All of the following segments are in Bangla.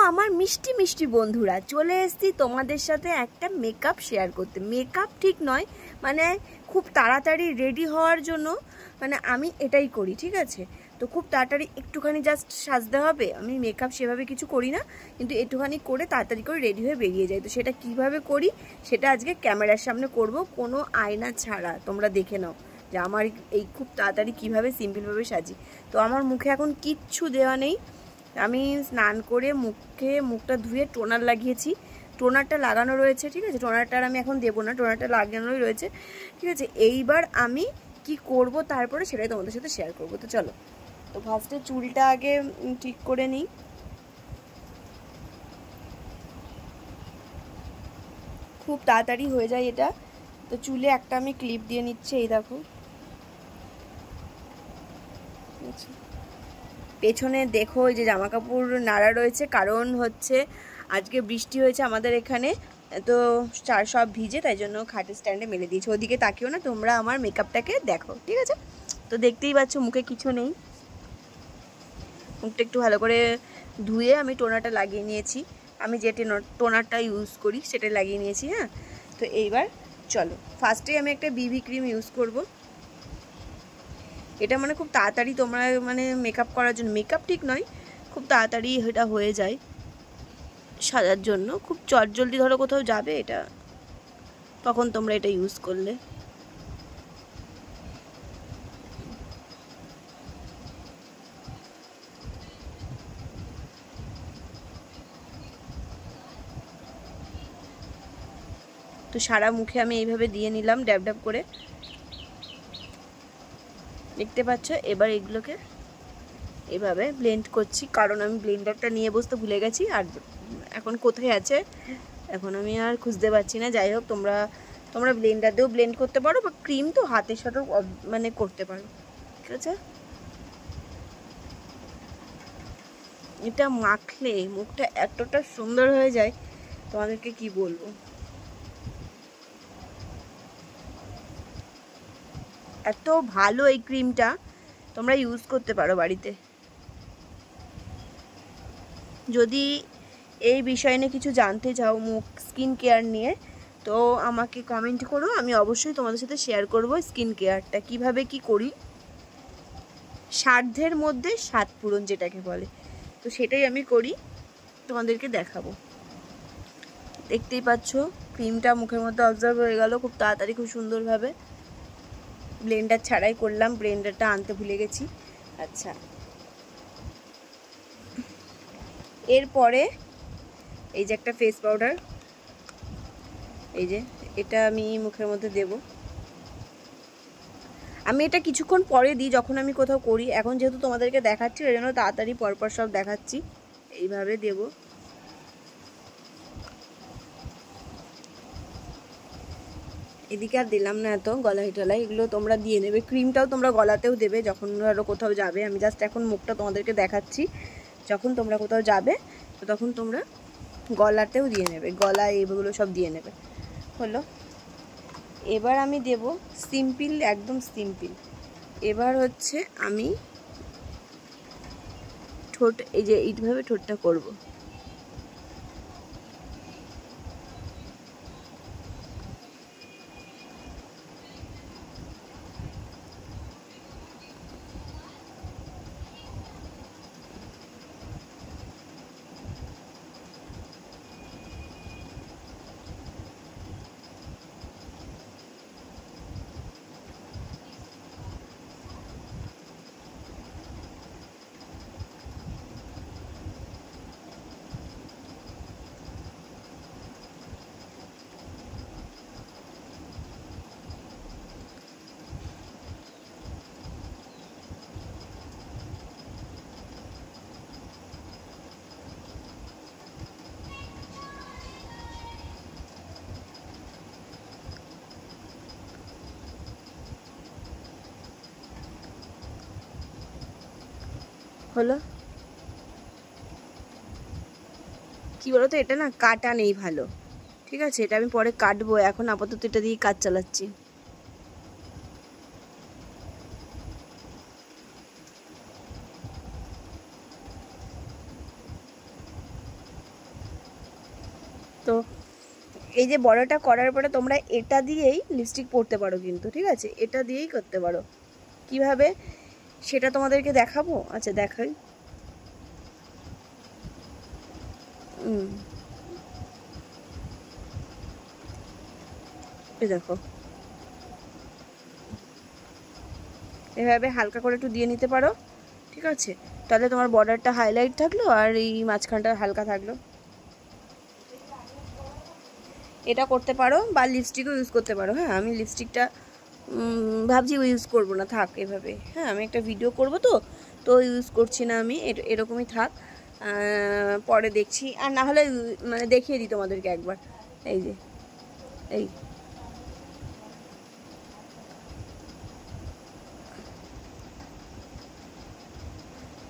আমার মিষ্টি মিষ্টি বন্ধুরা, চলে এসেছি তোমাদের সাথে একটা মেকআপ শেয়ার করতে। মেকআপ ঠিক নয়, মানে খুব তাড়াতাড়ি রেডি হওয়ার জন্য মানে আমি এটাই করি, ঠিক আছে? তো খুব তাড়াতাড়ি একটুখানি জাস্ট সাজতে হবে। আমি মেকআপ সেভাবে কিছু করি না, কিন্তু একটুখানি করে তাড়াতাড়ি করে রেডি হয়ে বেরিয়ে যাই। তো সেটা কিভাবে করি সেটা আজকে ক্যামেরার সামনে করব, কোনো আয়না ছাড়া। তোমরা দেখে নাও যে আমার এই খুব তাড়াতাড়ি কীভাবে সিম্পলভাবে সাজি। তো আমার মুখে এখন কিচ্ছু দেওয়া নেই, আমি স্নান করে মুখটা ধুয়ে টোনার লাগিয়েছি। টোনারটা লাগানো রয়েছে, ঠিক আছে? টোনারটা আমি এখন দেবো না, টোনারটা লাগানোই রয়েছে, ঠিক আছে? এইবার আমি কি করব তারপরে সেটাই তোমাদের সাথে শেয়ার করব। তো চলো, তো ফার্স্টে চুলটা আগে ঠিক করে নিই। খুব তাড়াতাড়ি হয়ে যায় এটা। তো চুলে একটা আমি ক্লিপ দিয়ে নিচ্ছি, এই দেখো। আচ্ছা, পেছনে দেখো এই যে জামা কাপড় নাড়া রয়েছে, কারণ হচ্ছে আজকে বৃষ্টি হয়েছে আমাদের এখানে, তো সব ভিজে, তাই জন্য খাটের স্ট্যান্ডে মেলে দিয়েছি। ওদিকে তাকিও না, তোমরা আমার মেকআপটাকে দেখো, ঠিক আছে? তো দেখতেই পাচ্ছ মুখে কিছু নেই, মুখটা একটু ভালো করে ধুয়ে আমি টোনারটা লাগিয়ে নিয়েছি। আমি যে টোনারটা ইউজ করি সেটা লাগিয়ে নিয়েছি। হ্যাঁ, তো এইবার চলো, ফার্স্টেই আমি একটা বিবি ক্রিম ইউজ করব। এটা মানে খুব তাড়াতাড়ি তোমরা মানে মেকআপ করার জন্য, মেকআপ ঠিক নয়, খুব তাড়াতাড়ি এটা হয়ে যায় সাজার জন্য। খুব চটজলদি ধরো কোথাও যাবে, এটা তখন তোমরা এটা ইউজ করলে। তো সারা মুখে আমি এইভাবে দিয়ে নিলাম, ড্যাব ড্যাব করে, দেখতে পাচ্ছ। এবার এগুলোকে এভাবে ব্লেন্ড করছি, কারণ আমি ব্লেন্ডারটা নিয়ে বসতে ভুলে গেছি, আর এখন কোথায় আছে এখন আমি আর খুঁজতে পারছি না। যাই হোক, তোমরা ব্লেন্ডার দিয়েও ব্লেন্ড করতে পারো, বা ক্রিম তো হাতের সাথেও মানে করতে পারো, ঠিক আছে? এটা মাখলে মুখটা এতটা সুন্দর হয়ে যায়, তোমাদেরকে কি বলবো। এত ভালো এই ক্রিমটা, তোমরা ইউজ করতে পারো বাড়িতে। যদি এই বিষয় নিয়ে কিছু জানতে চাও, মুখ স্কিন কেয়ার নিয়ে, তো আমাকে কমেন্ট করো, আমি অবশ্যই তোমাদের সাথে শেয়ার করব স্কিন কেয়ারটা কিভাবে কি করি, সাধ্যের মধ্যে স্বাদ পূরণ যেটাকে বলে। তো সেটাই আমি করি, তোমাদেরকে দেখাবো। দেখতেই পাচ্ছ ক্রিমটা মুখের মধ্যে অবজার্ভ হয়ে গেল খুব তাড়াতাড়ি, খুব সুন্দরভাবে। ব্লেন্ডার ছাড়াই করলাম, ব্লেন্ডারটা আনতে ভুলে গেছি। আচ্ছা, এরপরে এই যে একটা ফেস পাউডার, এই যে এটা আমি মুখের মধ্যে দেব। আমি এটা কিছুক্ষণ পরে দিই যখন আমি কোথাও করি, এখন যেহেতু তোমাদেরকে দেখাচ্ছি ওই জন্য তাড়াতাড়ি পরপর সব দেখাচ্ছি। এইভাবে দেব, এদিকে আর দিলাম না এত গলায় টলায়, এগুলো তোমরা দিয়ে নেবে। ক্রিমটাও তোমরা গলাতেও দেবে যখন ধরো কোথাও যাবে। আমি জাস্ট এখন মুখটা তোমাদেরকে দেখাচ্ছি, যখন তোমরা কোথাও যাবে তো তখন তোমরা গলাতেও দিয়ে নেবে, গলা এইগুলো সব দিয়ে নেবে। হলো, এবার আমি দেব সিম্পল, একদম সিম্পল। এবার হচ্ছে আমি ঠোঁট, এই যে এইভাবে ঠোঁটটা করব। হলো, কি বলতো, এটা না কাটা নেই ভালো, ঠিক আছে? এটা আমি পরে কাটবো, এখন আপাতত এটা দিয়ে কাজ চালাচ্ছি। তো এই যে বড়টা করার পরে তোমরা এটা দিয়েই লিপস্টিক পরতে পারো কিন্তু, ঠিক আছে? এটা দিয়েই করতে পারো। কিভাবে সেটা তোমাদেরকে দেখাবো। আচ্ছা দেখাই। এই দেখো, এভাবে হালকা করে একটু দিয়ে নিতে পারো, ঠিক আছে? তাহলে তোমার বর্ডারটা হাইলাইট থাকলো আর এই মাঝখানটা হালকা থাকলো। এটা করতে পারো, বা লিপস্টিকও ইউজ করতে পারো। হ্যাঁ, আমি লিপস্টিকটা ভাবছি ইউজ করবো না, থাক এভাবে। হ্যাঁ, আমি একটা ভিডিও করব, তো ইউজ করছি না আমি, এরকমই থাক। পরে দেখছি, আর না হলে মানে দেখিয়ে দিই তোমাদেরকে একবার। এই যে এই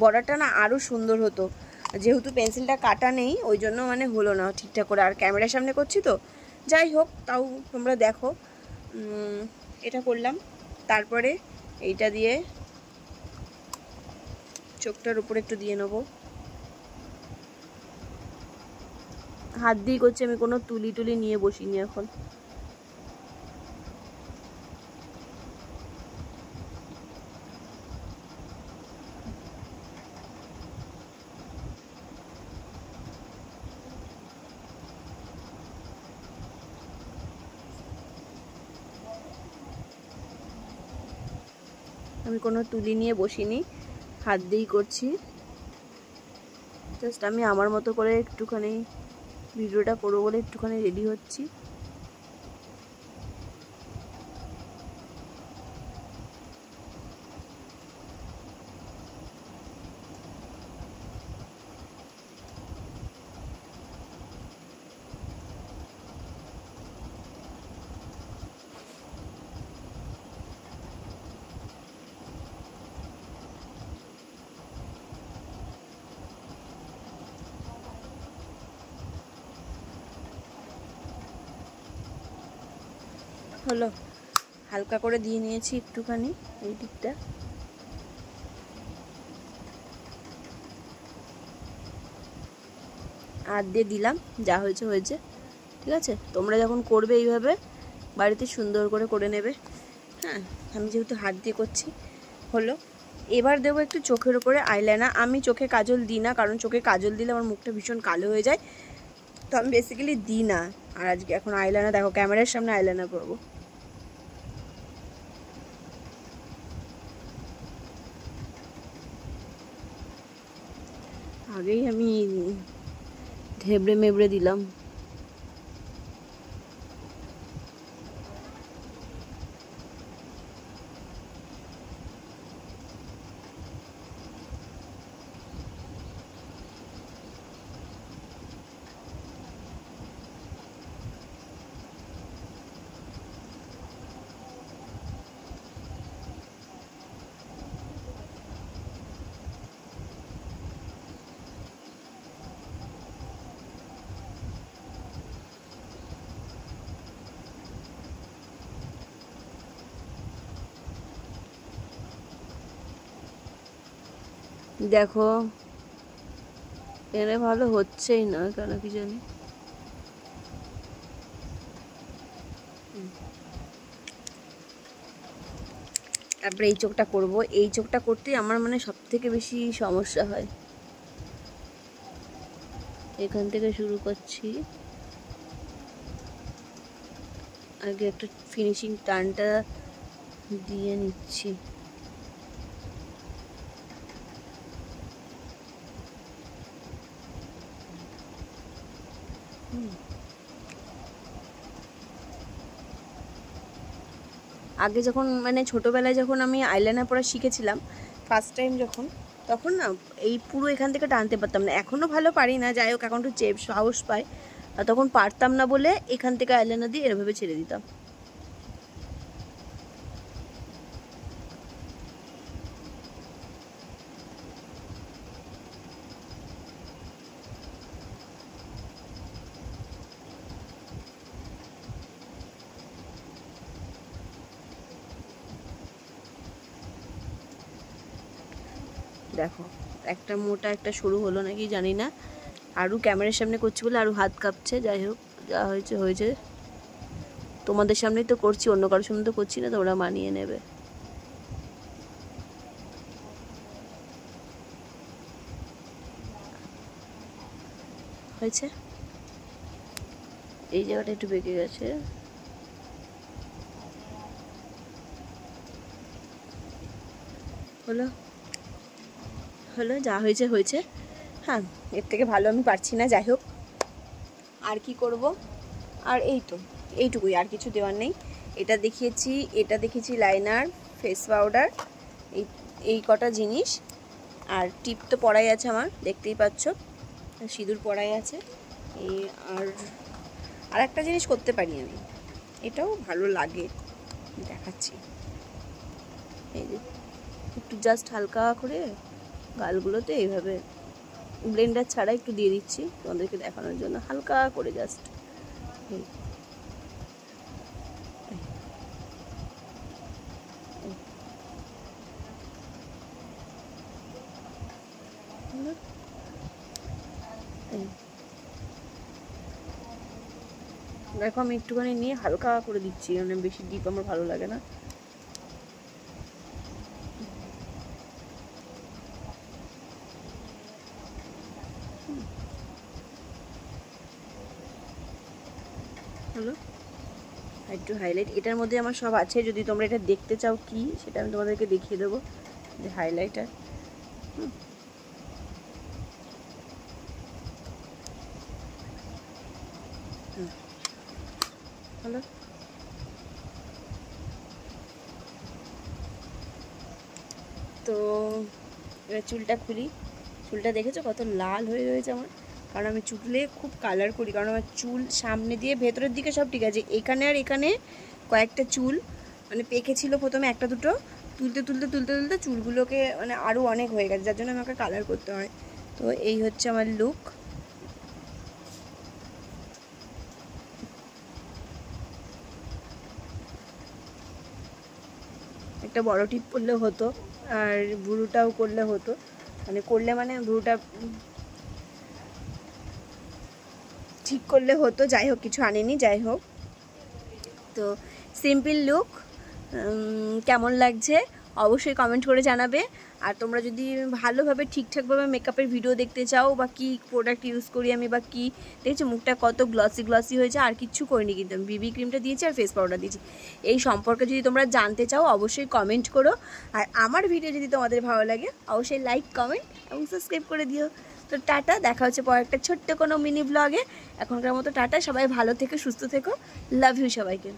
বর্ডারটা না আরও সুন্দর হতো, যেহেতু পেন্সিলটা কাটা নেই ওই জন্য মানে হলো না ঠিকঠাক করে, আর ক্যামেরার সামনে করছি তো। যাই হোক, তাও তোমরা দেখো। এটা করলাম, তারপরে এইটা দিয়ে চোখটার উপরে একটু দিয়ে নেবো। হাত দিয়ে করছি, আমি কোনো তুলি নিয়ে বসিনি এখন। আমি কোনো তুলি নিয়ে বসিনি, হাত দিয়েই করছি। জাস্ট আমি আমার মতো করে একটুখানি ভিডিওটা করবো বলে একটুখানি রেডি হচ্ছি। হলো, হালকা করে দিয়ে নিয়েছি একটুখানি এই দিকটা। আর দিয়ে দিলাম, যা হয়েছে হয়েছে, ঠিক আছে? তোমরা যখন করবে এইভাবে বাড়িতে সুন্দর করে নেবে। হ্যাঁ, আমি যেহেতু হাত দিয়ে করছি। হলো, এবার দেবো একটু চোখের উপরে আইলাইনার। আমি চোখে কাজল দিই না, কারণ চোখে কাজল দিলে আমার মুখটা ভীষণ কালো হয়ে যায়, তো আমি বেসিক্যালি দিই না। আর আজকে এখন আইলাইনার, দেখো ক্যামেরার সামনে আইলাইনার করবো। আগেই আমি ঢেবড়ে মেবড়ে দিলাম। দেখো এনে ভালো হচ্ছেই না কেন কি জানি। তারপরে এই চোখটা করব। এই চোখটা করতে আমার মানে সব থেকে বেশি সমস্যা হয়। এখান থেকে শুরু করছি, আগে একটা ফিনিশিং টানটা দিয়ে নিচ্ছি। আগে যখন মানে ছোটোবেলায় যখন আমি আইলাইনার পরা শিখেছিলাম ফার্স্ট টাইম যখন, তখন না এই পুরো এখান থেকে টানতে পারতাম না। এখনও ভালো পারি না, যাই হোক এখন একটু সাহস পাই। আর তখন পারতাম না বলে এখান থেকে আইলাইনার দিয়ে এভাবে ছেড়ে দিতাম। দেখো একটা মোটা একটা সরু হলো নাকি জানি না, আরও ক্যামেরার সামনে করছি বলে আরও হাত কাঁপছে। যাই হোক, যা হয়েছে হয়েছে, তোমাদের সামনেই তো করছি, অন্য কারোর সামনে তো করছি না, তোমরা মানিয়ে নেবে। হয়েছে, এই জায়গাটা একটু বেঁকে গেছে। হলো হলো, যা হয়েছে হয়েছে। হ্যাঁ, এর থেকে ভালো আমি পারছি না। যাই হোক, আর কি করব, আর এই তো এইটুকুই, আর কিছু দেওয়ার নেই। এটা দেখিয়েছি লাইনার, ফেস পাউডার, এই কটা জিনিস। আর টিপ তো পড়াই আছে আমার, দেখতেই পাচ্ছ, সিঁদুর পড়াই আছে। আর একটা জিনিস করতে পারি আমি, এটাও ভালো লাগে, দেখাচ্ছি। এই যে একটু জাস্ট হালকা করে গালগুলোতে এইভাবে ব্লেন্ডার ছাড়া একটু দিয়ে দিচ্ছি তোমাদেরকে দেখানোর জন্য, হালকা করে জাস্ট। দেখো, আমি একটুখানি নিয়ে হালকা করে দিচ্ছি, মানে বেশি ডিপ আমার ভালো লাগে না। হলো, একটু হাইলাইট, এটার মধ্যে আমার সব আছে। যদি তোমরা এটা দেখতে চাও কি, সেটা আমি তোমাদেরকে দেখিয়ে দেবো, যে হাইলাইটার। হলো, তো এবার চুলটা খুলি। চুলটা দেখেছো কত লাল হয়ে রয়েছে আমার, কারণ আমি চুলে খুব কালার করি। কারণ আমার চুল সামনে দিয়ে ভেতরের দিকে সব ঠিক আছে, এখানে আর এখানে কয়েকটা চুল মানে পেকে ছিল প্রথমে, একটা দুটো, তুলতে তুলতে তুলতে তুলতে চুলগুলোকে মানে আরও অনেক হয়ে গেছে, যার জন্য আমাকে কালার করতে হয়। তো এই হচ্ছে আমার লুক। একটা বড় টিপ করলে হতো, আর ভুরুটাও করলে হতো, মানে ভুরুটা ঠিক করলে হতো। যাই হোক, কিছু আনিনি। যাই হোক, তো সিম্পল লুক কেমন লাগছে অবশ্যই কমেন্ট করে জানাবে। আর তোমরা যদি ভালোভাবে ঠিকঠাকভাবে মেকআপের ভিডিও দেখতে চাও, বা কী প্রোডাক্ট ইউজ করি আমি, বা কী দেখছো মুখটা কত গ্লসি হয়েছে, আর কিচ্ছু করিনি, কিন্তু আমি বিবি ক্রিমটা দিয়েছি আর ফেস পাউডার দিয়েছি। এই সম্পর্কে যদি তোমরা জানতে চাও অবশ্যই কমেন্ট করো। আর আমার ভিডিও যদি তোমাদের ভালো লাগে অবশ্যই লাইক, কমেন্ট এবং সাবস্ক্রাইব করে দিও। তো টাটা, দেখা হচ্ছে পর একটা ছোট্ট কোনো মিনি ব্লগে। এখনকার মতো টাটা, সবাই ভালো থেকো, সুস্থ থেকো, লাভ ইউ সবাইকে।